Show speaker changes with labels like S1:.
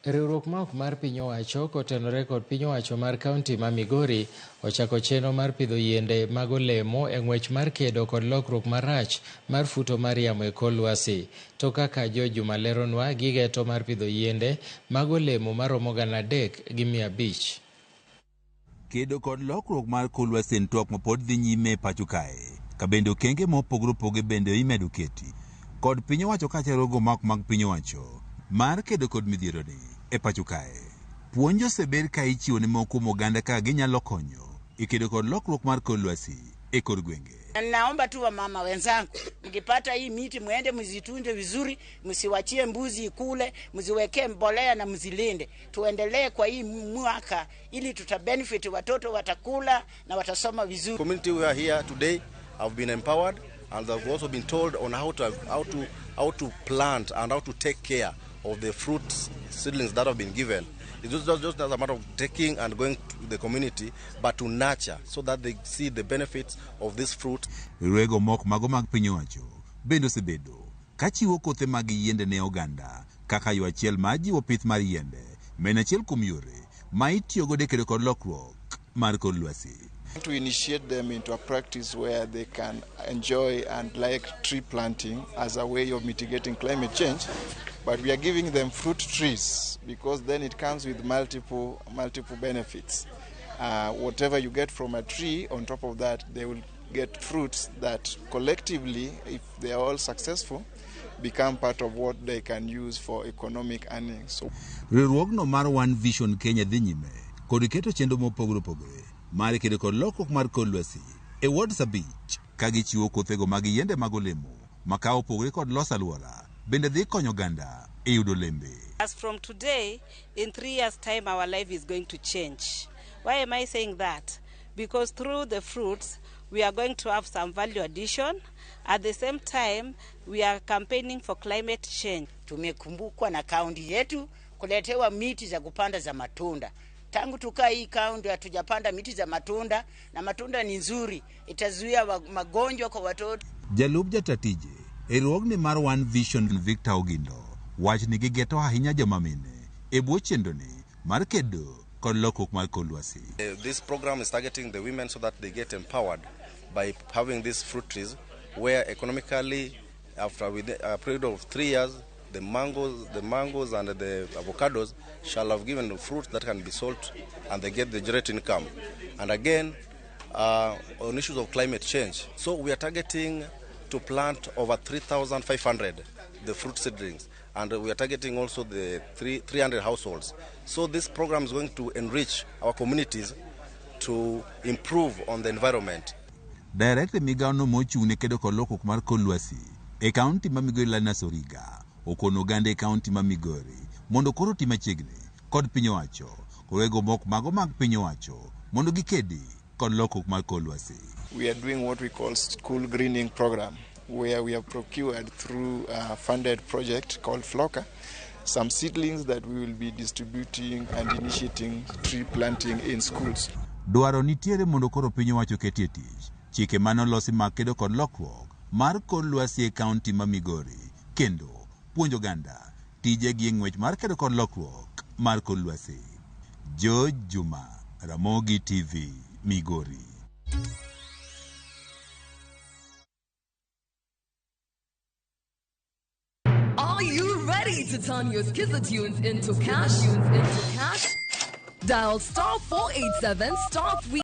S1: Riwruok ma ok mar piny owacho kotenore kod piny owacho mar kaunti ma Migori ochako chenro mar pidho yiende mag olemo e ng'wech mar kedo kod lokruok marach mar futo mar yamo e kor lwasi. To kaka Juma leronwa, gigeto mar pidho yiende mag olemo maromo 3,500.
S2: Kedo kod lokruok mar kor lwasi en twak mapod dhi nyime e pacho kae. Ka bende okenge mopogore opogore bende imedo keti kod piny owacho kaachiel go mag piny owacho mar kedo kod midhiero ni e pacho kae. Puonj osebed ka ichiwo ne moko kuom oganda ka ginyalo konyo e kedo kod lokruok mar kor lwasi e kor gwenge.
S3: Naomba tu wamama wenzangu, mkipata hii miti muende mzitunze vizuri, msiwachie mbuzi kule, mziwekee mbolea na mzilinde. Tuendelee kwa hii mwaka ili tutabenefit, watoto watakula na watasoma vizuri.
S4: Community we are here today have been empowered and have also been told on how to plant and how to take care of the fruit seedlings that have been given. It's just as a matter of taking and going to the community, but to nurture so that they see the benefits of this fruit.
S2: Rego mok mago mag piny owacho bendo sebedo kachiwo kothe mag yiende ne oganda kaka yo achiel ma jiwo pith mar yiende men achiel kuom yore ma itiyo go kedo kod lokruok mar kor lwasi.
S5: To initiate them into a practice where they can enjoy and like tree planting as a way of mitigating climate change, but we are giving them fruit trees because then it comes with multiple benefits. Whatever you get from a tree, on top of that, they will get fruits that collectively, if they are all successful, become part of what they can use for economic earnings. So,
S2: riwruogno mar One Vision Kenya dhi nyime kod keto chenro mopogore opogore mar kedo kod lokruok mar kor lwasi e Ward Sabich ka gichiwo kothego mag yiende mag olemo ma ka opogore kod loso alwora bende dhi konyo ganda e yudo lembe.
S6: As from today, in 3 years' time, our life is going to change. Why am I saying that? Because through the fruits, we are going to have some value addition. At the same time, we are campaigning for climate change.
S3: Tumekumbukwa na kaunti yetu kuletewa miti za kupanda za matunda. Tangu tukaa hii kaunti hatujapanda miti za matunda, na matunda ni nzuri, itazuia magonjwa kwa watoto.
S2: Jalub jatatije riwruogni mar One Vision Victor Ogindo wach ni gigeto ahinya joma mine e bwo chendoni mar kedo kod lokruok mar kor lwasi.
S4: This program is targeting the women so that they get empowered by having these fruit trees where economically after a period of 3 years the mangoes and the avocados shall have given fruit that can be sold and they get the direct income. And again, on issues of climate change, so we are targeting to plant over 3,500 the fruit seedlings, and we are targeting also the 300 households. So this program is going to enrich our communities to improve on the environment.
S2: Director Migano mochune kedo kod lokruok mar kor lwasi e kaunti ma Migori Linus Origa okono gande kaunti ma Migori mondo koro ti machiegni kod piny owacho korego mok mago mag piny owacho mondo gikedi kod lokruok mar kor lwasi.
S5: we are doing what we call school greening program, where we have procured through a funded project called Floka some seedlings that we will be distributing and initiating tree planting in schools.
S2: Dwaro nitiere mondo koro piny owacho ketie tich chike manolosi mag kedo kod lokruok mar kor lwasi e kaunti ma Migori kendo puonjo ganda tije gi ng'wech mar kedo kod lokruok mar kor lwasi. Juma, Ramogi TV, Migori.
S7: Are you ready to turn your Skiza tunes into cash? Dial *487 *3